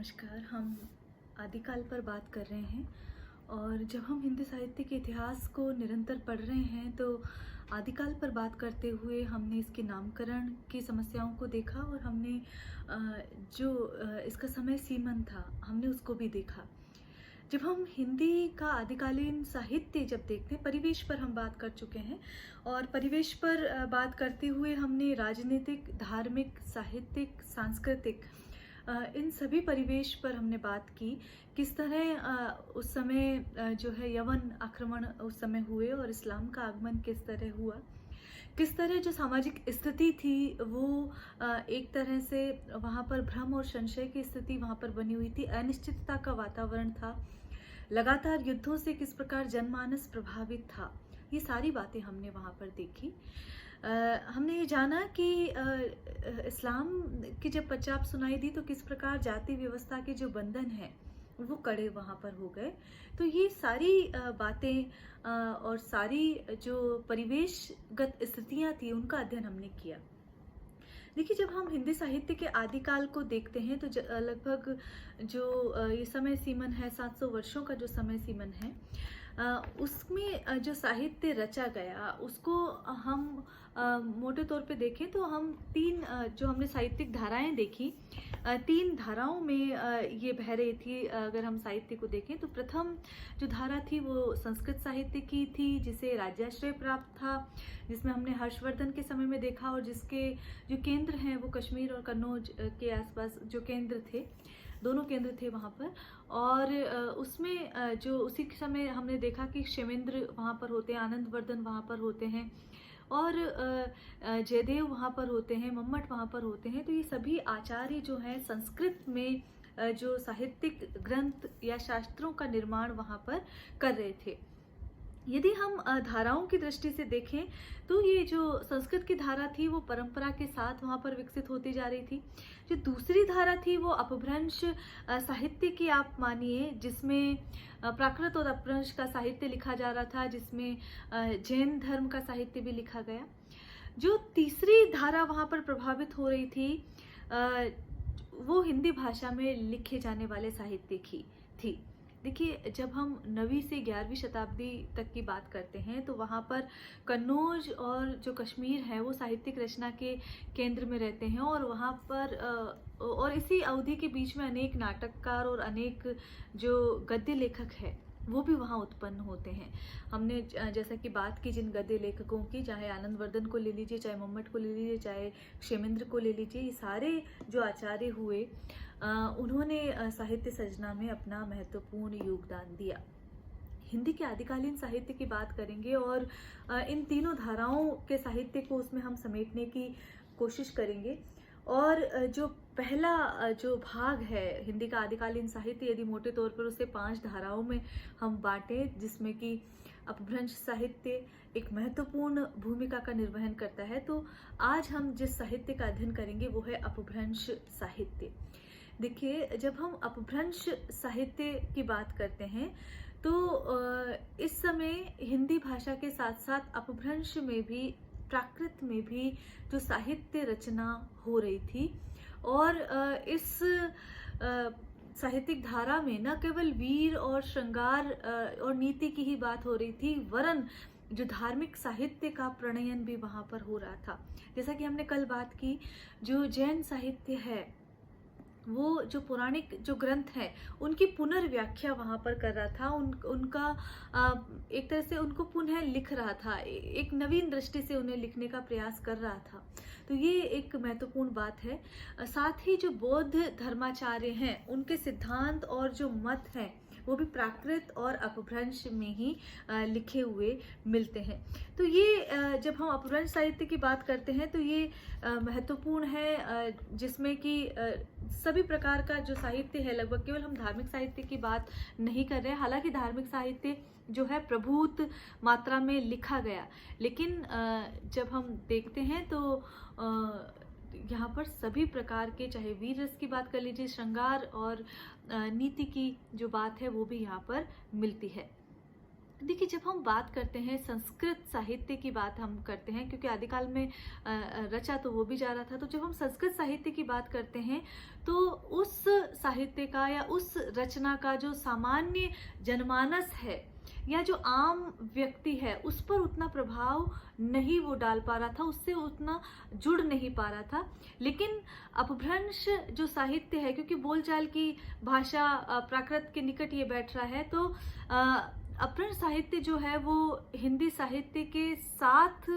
नमस्कार। हम आदिकाल पर बात कर रहे हैं और जब हम हिंदी साहित्य के इतिहास को निरंतर पढ़ रहे हैं तो आदिकाल पर बात करते हुए हमने इसके नामकरण की समस्याओं को देखा और हमने इसका समय सीमन था हमने उसको भी देखा। जब हम हिंदी का आदिकालीन साहित्य जब देखते हैं, परिवेश पर हम बात कर चुके हैं और परिवेश पर बात करते हुए हमने राजनीतिक, धार्मिक, साहित्यिक, सांस्कृतिक इन सभी परिवेश पर हमने बात की। किस तरह उस समय जो है यवन आक्रमण उस समय हुए और इस्लाम का आगमन किस तरह हुआ, किस तरह जो सामाजिक स्थिति थी वो एक तरह से वहाँ पर भ्रम और संशय की स्थिति वहाँ पर बनी हुई थी, अनिश्चितता का वातावरण था, लगातार युद्धों से किस प्रकार जनमानस प्रभावित था। ये सारी बातें हमने वहाँ पर देखी। हमने ये जाना कि इस्लाम की जब पचाप सुनाई दी तो किस प्रकार जाति व्यवस्था के जो बंधन हैं वो कड़े वहाँ पर हो गए। तो ये सारी बातें और सारी जो परिवेशगत स्थितियाँ थी उनका अध्ययन हमने किया। देखिए, जब हम हिंदी साहित्य के आदिकाल को देखते हैं तो लगभग जो ये समय सीमन है 700 वर्षों का जो समय सीमन है, उसमें जो साहित्य रचा गया उसको हम मोटे तौर पे देखें तो हम तीन जो हमने साहित्यिक धाराएं देखी, तीन धाराओं में ये बह रही थी। अगर हम साहित्य को देखें तो प्रथम जो धारा थी वो संस्कृत साहित्य की थी जिसे राज्याश्रय प्राप्त था, जिसमें हमने हर्षवर्धन के समय में देखा और जिसके जो केंद्र हैं वो कश्मीर और कन्नौज के आसपास जो केंद्र थे, दोनों केंद्र थे वहाँ पर। और उसमें जो उसी समय हमने देखा कि क्षेमेंद्र वहाँ पर होते हैं, आनंदवर्धन वहाँ पर होते हैं और जयदेव वहाँ पर होते हैं, मम्मट वहाँ पर होते हैं। तो ये सभी आचार्य जो हैं संस्कृत में जो साहित्यिक ग्रंथ या शास्त्रों का निर्माण वहाँ पर कर रहे थे। यदि हम धाराओं की दृष्टि से देखें तो ये जो संस्कृत की धारा थी वो परंपरा के साथ वहाँ पर विकसित होती जा रही थी। जो दूसरी धारा थी वो अपभ्रंश साहित्य की आप मानिए, जिसमें प्राकृत और अपभ्रंश का साहित्य लिखा जा रहा था, जिसमें जैन धर्म का साहित्य भी लिखा गया। जो तीसरी धारा वहाँ पर प्रभावित हो रही थी वो हिंदी भाषा में लिखे जाने वाले साहित्य की थी। देखिए, जब हम 9वीं से 11वीं शताब्दी तक की बात करते हैं तो वहाँ पर कन्नौज और जो कश्मीर है वो साहित्यिक रचना के केंद्र में रहते हैं और वहाँ पर और इसी अवधि के बीच में अनेक नाटककार और अनेक जो गद्य लेखक है वो भी वहाँ उत्पन्न होते हैं। हमने जैसा कि बात की जिन गद्य लेखकों की, चाहे आनंदवर्धन को ले लीजिए, चाहे मम्मट को ले लीजिए, चाहे क्षेमेंद्र को ले लीजिए, ये सारे जो आचार्य हुए उन्होंने साहित्य सृजना में अपना महत्वपूर्ण योगदान दिया। हिंदी के आदिकालीन साहित्य की बात करेंगे और इन तीनों धाराओं के साहित्य को उसमें हम समेटने की कोशिश करेंगे। और जो पहला जो भाग है हिंदी का आदिकालीन साहित्य, यदि मोटे तौर पर उसे 5 धाराओं में हम बांटें, जिसमें कि अपभ्रंश साहित्य एक महत्वपूर्ण भूमिका का निर्वहन करता है, तो आज हम जिस साहित्य का अध्ययन करेंगे वो है अपभ्रंश साहित्य। देखिए, जब हम अपभ्रंश साहित्य की बात करते हैं तो इस समय हिंदी भाषा के साथ साथ अपभ्रंश में भी, प्राकृत में भी जो साहित्य रचना हो रही थी और इस साहित्यिक धारा में न केवल वीर और श्रृंगार और नीति की ही बात हो रही थी, वरन जो धार्मिक साहित्य का प्रणयन भी वहाँ पर हो रहा था। जैसा कि हमने कल बात की, जो जैन साहित्य है वो जो पौराणिक जो ग्रंथ हैं उनकी पुनर्व्याख्या वहाँ पर कर रहा था, उनका एक तरह से उनको पुनः लिख रहा था, एक नवीन दृष्टि से उन्हें लिखने का प्रयास कर रहा था। तो ये एक महत्वपूर्ण बात है। साथ ही जो बौद्ध धर्माचार्य हैं उनके सिद्धांत और जो मत हैं वो भी प्राकृत और अपभ्रंश में ही लिखे हुए मिलते हैं। तो ये जब हम अपभ्रंश साहित्य की बात करते हैं तो ये महत्वपूर्ण है, जिसमें कि सभी प्रकार का जो साहित्य है, लगभग केवल हम धार्मिक साहित्य की बात नहीं कर रहे हैं। हालांकि धार्मिक साहित्य जो है प्रभुत मात्रा में लिखा गया, लेकिन जब हम देखते हैं तो यहाँ पर सभी प्रकार के, चाहे वीर रस की बात कर लीजिए, श्रृंगार और नीति की जो बात है वो भी यहाँ पर मिलती है। देखिए, जब हम बात करते हैं संस्कृत साहित्य की बात हम करते हैं, क्योंकि आदिकाल में रचा तो वो भी जा रहा था, तो जब हम संस्कृत साहित्य की बात करते हैं तो उस साहित्य का या उस रचना का जो सामान्य जनमानस है या जो आम व्यक्ति है उस पर उतना प्रभाव नहीं वो डाल पा रहा था, उससे उतना जुड़ नहीं पा रहा था। लेकिन अपभ्रंश जो साहित्य है, क्योंकि बोलचाल की भाषा प्राकृत के निकट ये बैठ रहा है, तो अपभ्रंश साहित्य जो है वो हिंदी साहित्य के साथ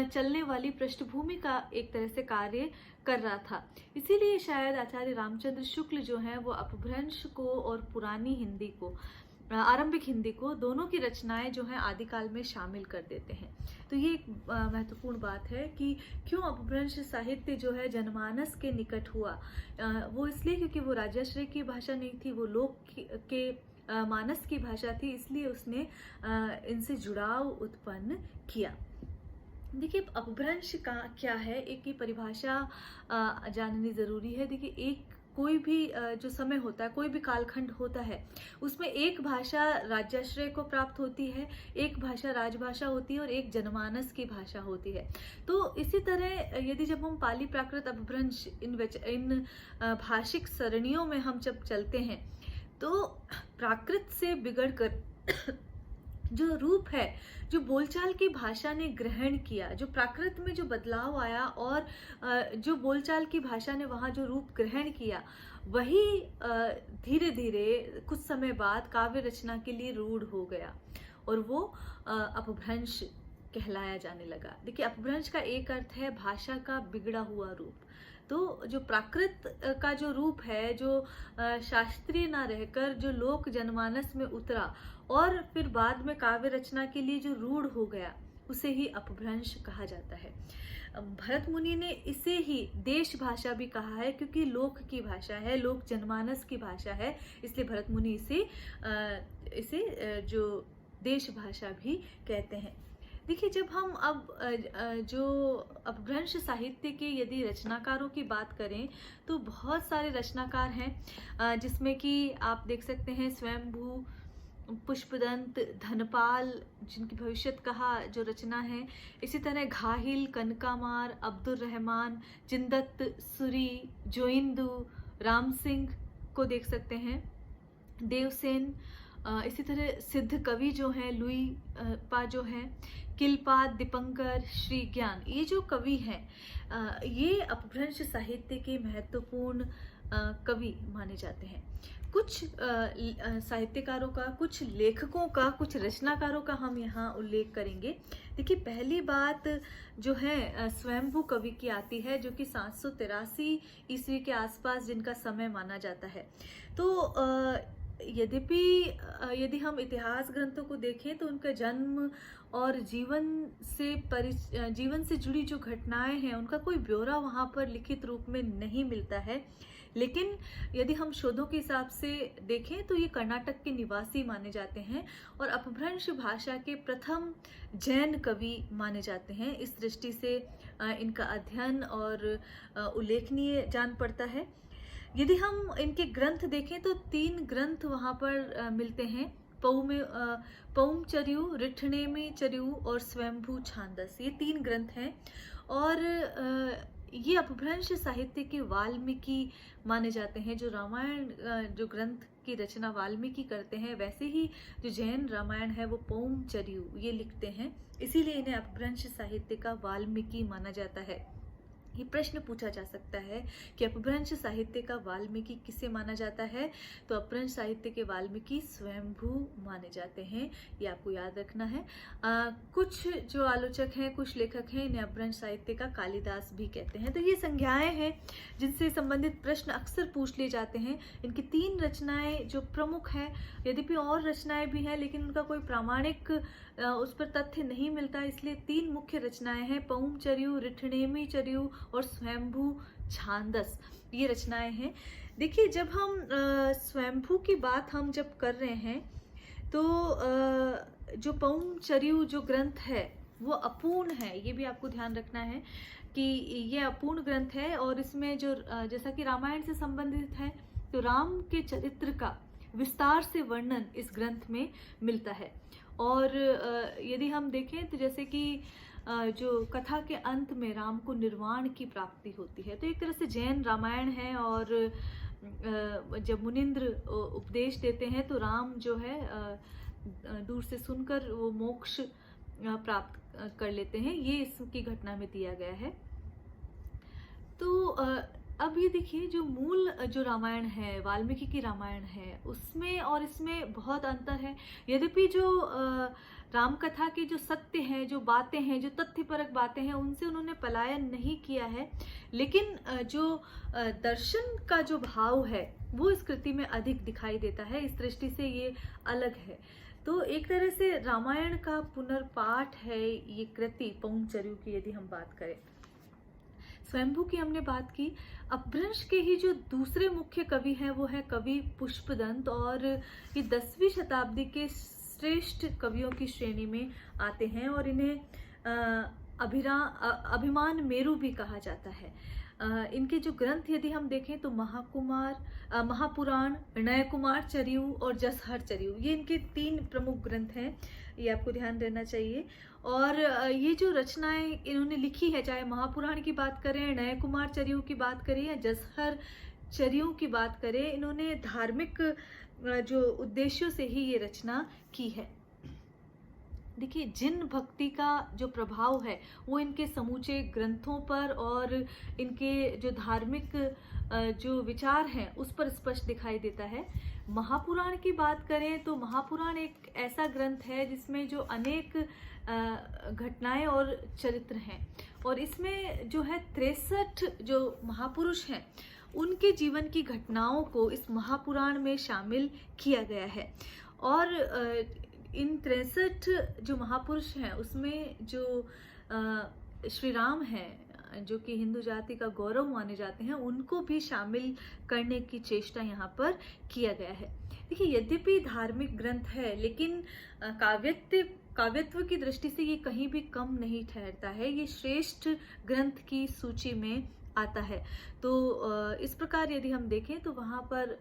चलने वाली पृष्ठभूमि का एक तरह से कार्य कर रहा था। इसीलिए शायद आचार्य रामचंद्र शुक्ल जो हैं वो अपभ्रंश को और पुरानी हिंदी को, आरंभिक हिंदी को, दोनों की रचनाएं जो हैं आदिकाल में शामिल कर देते हैं। तो ये एक महत्वपूर्ण बात है कि क्यों अपभ्रंश साहित्य जो है जनमानस के निकट हुआ। वो इसलिए क्योंकि वो राजाश्रय की भाषा नहीं थी, वो लोक के मानस की भाषा थी, इसलिए उसने इनसे जुड़ाव उत्पन्न किया। देखिए, अपभ्रंश का क्या है, एक की परिभाषा जाननी ज़रूरी है। देखिए, एक कोई भी जो समय होता है, कोई भी कालखंड होता है, उसमें एक भाषा राज्याश्रय को प्राप्त होती है, एक भाषा राजभाषा होती है और एक जनमानस की भाषा होती है। तो इसी तरह यदि जब हम पाली प्राकृत अपभ्रंश इन भाषिक सरणियों में हम जब चलते हैं तो प्राकृत से बिगड़कर जो रूप है, जो बोलचाल की भाषा ने ग्रहण किया, जो प्राकृत में जो बदलाव आया और जो बोलचाल की भाषा ने वहाँ जो रूप ग्रहण किया, वही धीरे धीरे कुछ समय बाद काव्य रचना के लिए रूढ़ हो गया और वो अपभ्रंश कहलाया जाने लगा। देखिए, अपभ्रंश का एक अर्थ है भाषा का बिगड़ा हुआ रूप। तो जो प्राकृत का जो रूप है, जो शास्त्रीय ना रहकर जो लोक जनमानस में उतरा और फिर बाद में काव्य रचना के लिए जो रूढ़ हो गया, उसे ही अपभ्रंश कहा जाता है। भरत मुनि ने इसे ही देश भाषा भी कहा है, क्योंकि लोक की भाषा है, लोक जनमानस की भाषा है, इसलिए भरत मुनि इसे जो देश भाषा भी कहते हैं। देखिए, जब हम अब जो अपभ्रंश साहित्य के यदि रचनाकारों की बात करें तो बहुत सारे रचनाकार हैं, जिसमें कि आप देख सकते हैं स्वयंभू, पुष्पदंत, धनपाल जिनकी भविष्यत कहा जो रचना है, इसी तरह घाहिल, कनकामार, अब्दुल रहमान, जिंदत, सुरी, जोइंदू, राम सिंह को देख सकते हैं, देवसेन, इसी तरह सिद्ध कवि जो हैं लुई पा जो हैं, किलपात, दीपंकर, श्री ज्ञान, ये जो कवि हैं ये अपभ्रंश साहित्य के महत्वपूर्ण कवि माने जाते हैं। कुछ साहित्यकारों का, कुछ लेखकों का, कुछ रचनाकारों का हम यहाँ उल्लेख करेंगे। देखिए, पहली बात जो है स्वयंभू कवि की आती है, जो कि 783 ईस्वी के आसपास जिनका समय माना जाता है। तो यदि हम इतिहास ग्रंथों को देखें तो उनका जन्म और जीवन से जुड़ी जो घटनाएं हैं उनका कोई ब्यौरा वहाँ पर लिखित रूप में नहीं मिलता है। लेकिन यदि हम शोधों के हिसाब से देखें तो ये कर्नाटक के निवासी माने जाते हैं और अपभ्रंश भाषा के प्रथम जैन कवि माने जाते हैं। इस दृष्टि से इनका अध्ययन और उल्लेखनीय जान पड़ता है। यदि हम इनके ग्रंथ देखें तो 3 ग्रंथ वहाँ पर मिलते हैं, पौमचर्यु, रिठनेमी चर्यु और स्वयंभू छांदस, ये 3 ग्रंथ हैं। और ये अपभ्रंश साहित्य के वाल्मीकि माने जाते हैं। जो रामायण जो ग्रंथ की रचना वाल्मीकि करते हैं, वैसे ही जो जैन रामायण है वो पौमचर्यु ये लिखते हैं, इसीलिए इन्हें अपभ्रंश साहित्य का वाल्मीकि माना जाता है। ये प्रश्न पूछा जा सकता है कि अपभ्रंश साहित्य का वाल्मीकि किसे माना जाता है, तो अपभ्रंश साहित्य के वाल्मीकि स्वयंभू माने जाते हैं, ये आपको याद रखना है। कुछ जो आलोचक हैं, कुछ लेखक हैं, इन्हें अपभ्रंश साहित्य का कालिदास भी कहते हैं। तो ये संज्ञाएं हैं जिनसे संबंधित प्रश्न अक्सर पूछ लिए जाते हैं। इनकी 3 रचनाएं जो प्रमुख हैं, यद्यपि और रचनाएं भी हैं लेकिन उनका कोई प्रामाणिक उस पर तथ्य नहीं मिलता, इसलिए 3 मुख्य रचनाएं हैं, पौमचर्यु, रिठनेमी चर्यु और स्वयंभू छांदस, ये रचनाएं हैं। देखिए, जब हम स्वयंभू की बात हम जब कर रहे हैं तो जो पौमचर्यु जो ग्रंथ है वो अपूर्ण है, ये भी आपको ध्यान रखना है कि ये अपूर्ण ग्रंथ है और इसमें जो जैसा कि रामायण से संबंधित है तो राम के चरित्र का विस्तार से वर्णन इस ग्रंथ में मिलता है। और यदि हम देखें तो जैसे कि जो कथा के अंत में राम को निर्वाण की प्राप्ति होती है, तो एक तरह से जैन रामायण है। और जब मुनिंद्र उपदेश देते हैं तो राम जो है दूर से सुनकर वो मोक्ष प्राप्त कर लेते हैं, ये इसकी घटना में दिया गया है। तो अब ये देखिए, जो मूल जो रामायण है, वाल्मीकि की रामायण है, उसमें और इसमें बहुत अंतर है। यद्यपि जो राम कथा के जो सत्य हैं, जो बातें हैं, जो तथ्यपरक बातें हैं, उनसे उन्होंने पलायन नहीं किया है, लेकिन जो दर्शन का जो भाव है वो इस कृति में अधिक दिखाई देता है। इस दृष्टि से ये अलग है। तो एक तरह से रामायण का पुनर्पाठ है ये कृति पौंचर्यु की, यदि हम बात करें। स्वयंभू की हमने बात की। अपभ्रंश के ही जो दूसरे मुख्य कवि हैं वो है कवि पुष्पदंत, और ये 10वीं शताब्दी के श्रेष्ठ कवियों की श्रेणी में आते हैं, और इन्हें अभिमान मेरु भी कहा जाता है। इनके जो ग्रंथ यदि हम देखें तो महापुराण, नयकुमार चरियु और जसहर चरियु, ये इनके 3 प्रमुख ग्रंथ हैं, ये आपको ध्यान देना चाहिए। और ये जो रचनाएं इन्होंने लिखी है, चाहे महापुराण की बात करें, नयकुमार चरियु की बात करें या जसहर चरियु की बात करें, इन्होंने धार्मिक जो उद्देश्यों से ही ये रचना की है। देखिए, जिन भक्ति का जो प्रभाव है वो इनके समूचे ग्रंथों पर और इनके जो धार्मिक जो विचार हैं उस पर स्पष्ट दिखाई देता है। महापुराण की बात करें तो महापुराण एक ऐसा ग्रंथ है जिसमें जो अनेक घटनाएं और चरित्र हैं, और इसमें जो है 63 जो महापुरुष हैं उनके जीवन की घटनाओं को इस महापुराण में शामिल किया गया है। और इन 63 जो महापुरुष हैं उसमें जो श्री राम हैं, जो कि हिंदू जाति का गौरव माने जाते हैं, उनको भी शामिल करने की चेष्टा यहाँ पर किया गया है। देखिए, यद्यपि धार्मिक ग्रंथ है, लेकिन काव्यत्व की दृष्टि से ये कहीं भी कम नहीं ठहरता है, ये श्रेष्ठ ग्रंथ की सूची में आता है। तो इस प्रकार यदि हम देखें तो वहाँ पर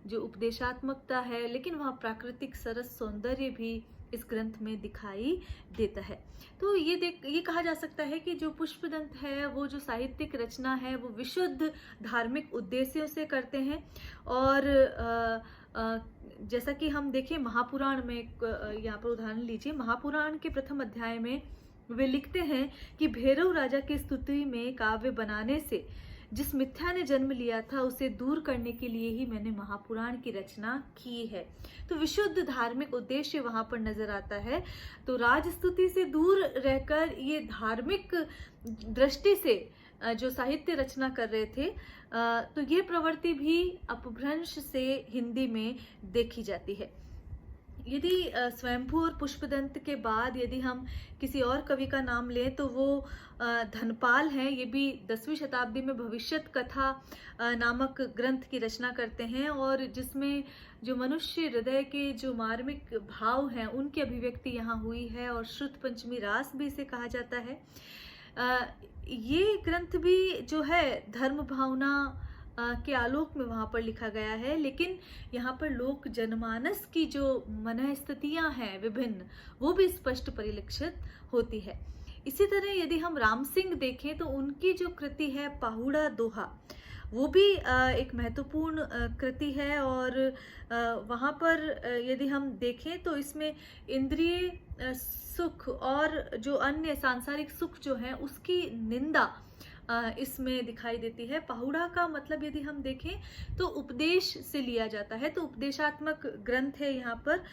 जो उपदेशात्मकता है, लेकिन वहाँ प्राकृतिक सरस सौंदर्य भी इस ग्रंथ में दिखाई देता है। तो ये कहा जा सकता है कि जो पुष्पदंत है वो जो साहित्यिक रचना है वो विशुद्ध धार्मिक उद्देश्यों से करते हैं। और जैसा कि हम देखें महापुराण में, यहाँ पर उदाहरण लीजिए, महापुराण के प्रथम अध्याय में वे लिखते हैं कि भैरव राजा की स्तुति में काव्य बनाने से जिस मिथ्या ने जन्म लिया था उसे दूर करने के लिए ही मैंने महापुराण की रचना की है। तो विशुद्ध धार्मिक उद्देश्य वहां पर नजर आता है। तो राजस्तुति से दूर रहकर ये धार्मिक दृष्टि से जो साहित्य रचना कर रहे थे, तो ये प्रवृत्ति भी अपभ्रंश से हिंदी में देखी जाती है। यदि स्वयंभू और पुष्पदंत के बाद यदि हम किसी और कवि का नाम लें तो वो धनपाल हैं। ये भी 10वीं शताब्दी में भविष्यत कथा नामक ग्रंथ की रचना करते हैं, और जिसमें जो मनुष्य हृदय के जो मार्मिक भाव हैं उनकी अभिव्यक्ति यहाँ हुई है, और श्रुत पंचमी रास भी इसे कहा जाता है। ये ग्रंथ भी जो है धर्म भावना के आलोक में वहाँ पर लिखा गया है, लेकिन यहाँ पर लोक जनमानस की जो मनःस्थितियाँ हैं विभिन्न, वो भी स्पष्ट परिलक्षित होती है। इसी तरह यदि हम राम सिंह देखें तो उनकी जो कृति है पाहुड़ा दोहा, वो भी एक महत्वपूर्ण कृति है। और वहाँ पर यदि हम देखें तो इसमें इंद्रिय सुख और जो अन्य सांसारिक सुख जो है उसकी निंदा इसमें दिखाई देती है। पाहुड़ा का मतलब यदि हम देखें तो उपदेश से लिया जाता है, तो उपदेशात्मक ग्रंथ है यहाँ पर।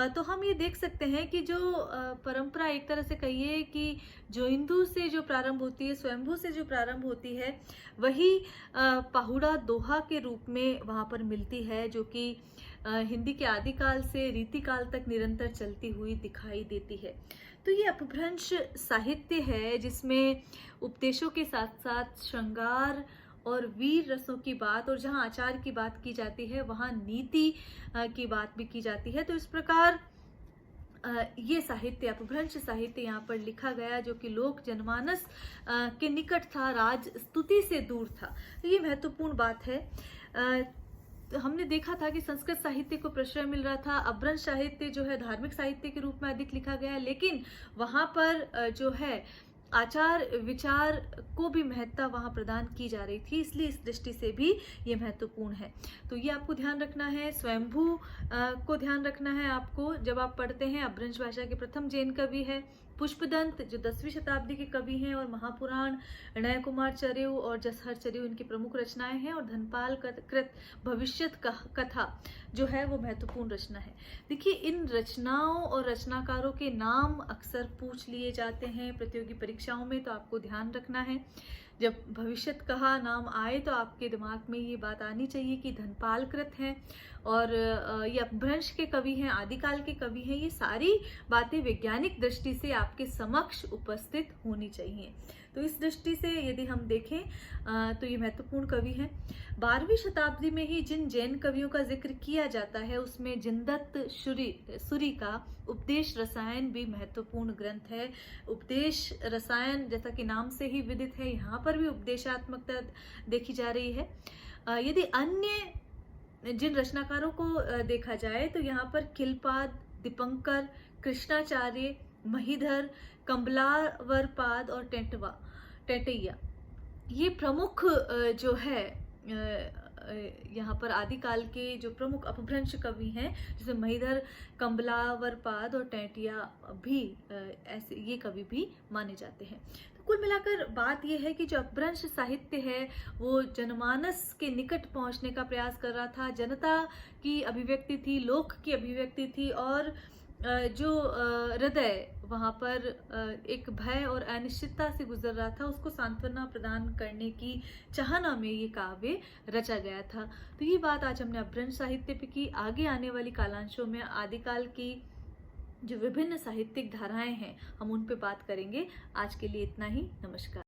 तो हम ये देख सकते हैं कि जो परंपरा एक तरह से कहिए कि जो हिंदू से जो प्रारंभ होती है, स्वयंभू से जो प्रारंभ होती है, वही पाहुड़ा दोहा के रूप में वहाँ पर मिलती है, जो कि हिंदी के आदिकाल से रीतिकाल तक निरंतर चलती हुई दिखाई देती है। तो ये अपभ्रंश साहित्य है जिसमें उपदेशों के साथ साथ श्रृंगार और वीर रसों की बात, और जहाँ आचार की बात की जाती है वहाँ नीति की बात भी की जाती है। तो इस प्रकार ये साहित्य, अपभ्रंश साहित्य यहाँ पर लिखा गया जो कि लोक जनमानस के निकट था, राज स्तुति से दूर था। तो ये महत्वपूर्ण बात है। हमने देखा था कि संस्कृत साहित्य को प्रश्रय मिल रहा था, अपभ्रंश साहित्य जो है धार्मिक साहित्य के रूप में अधिक लिखा गया है, लेकिन वहाँ पर जो है आचार विचार को भी महत्ता वहाँ प्रदान की जा रही थी, इसलिए इस दृष्टि से भी ये महत्वपूर्ण है। तो ये आपको ध्यान रखना है। स्वयंभू को ध्यान रखना है आपको जब आप पढ़ते हैं। अपभ्रंश भाषा के प्रथम जैन कवि है। पुष्पदंत जो 10वीं शताब्दी के कवि हैं, और महापुराण, नय कुमार चर्यु और जसहर चर्यु इनकी प्रमुख रचनाएं हैं, और धनपाल कृत भविष्यत कथा जो है वो महत्वपूर्ण रचना है। देखिए, इन रचनाओं और रचनाकारों के नाम अक्सर पूछ लिए जाते हैं प्रतियोगी परीक्षाओं में, तो आपको ध्यान रखना है। जब भविष्यत कहा नाम आए तो आपके दिमाग में ये बात आनी चाहिए कि धनपाल कृत हैं, और ये अपभ्रंश के कवि हैं, आदिकाल के कवि हैं। ये सारी बातें वैज्ञानिक दृष्टि से आपके समक्ष उपस्थित होनी चाहिए। तो इस दृष्टि से यदि हम देखें तो ये महत्वपूर्ण कवि हैं। 12वीं शताब्दी में ही जिन जैन कवियों का जिक्र किया जाता है उसमें जिनदत्त सूरी का उपदेश रसायन भी महत्वपूर्ण ग्रंथ है। उपदेश रसायन जैसा कि नाम से ही विदित है, यहाँ पर भी उपदेशात्मकता देखी जा रही है। यदि अन्य जिन रचनाकारों को देखा जाए तो यहाँ पर खिलपाद, दीपंकर, कृष्णाचार्य, महीधर, कमलावरपाद और टेटैया ये प्रमुख जो है यहाँ पर आदिकाल के जो प्रमुख अपभ्रंश कवि हैं, जिसमें महीधर, कमलावरपाद और टेटैया भी ऐसे ये कवि भी माने जाते हैं। कुल मिलाकर बात यह है कि जो अपभ्रंश साहित्य है वो जनमानस के निकट पहुंचने का प्रयास कर रहा था। जनता की अभिव्यक्ति थी, लोक की अभिव्यक्ति थी, और जो हृदय वहाँ पर एक भय और अनिश्चितता से गुजर रहा था, उसको सांत्वना प्रदान करने की चाहना में ये काव्य रचा गया था। तो ये बात आज हमने अपभ्रंश साहित्य पे की। आगे आने वाली कालांशों में आदिकाल की जो विभिन्न साहित्यिक धाराएं हैं हम उन पे बात करेंगे। आज के लिए इतना ही। नमस्कार।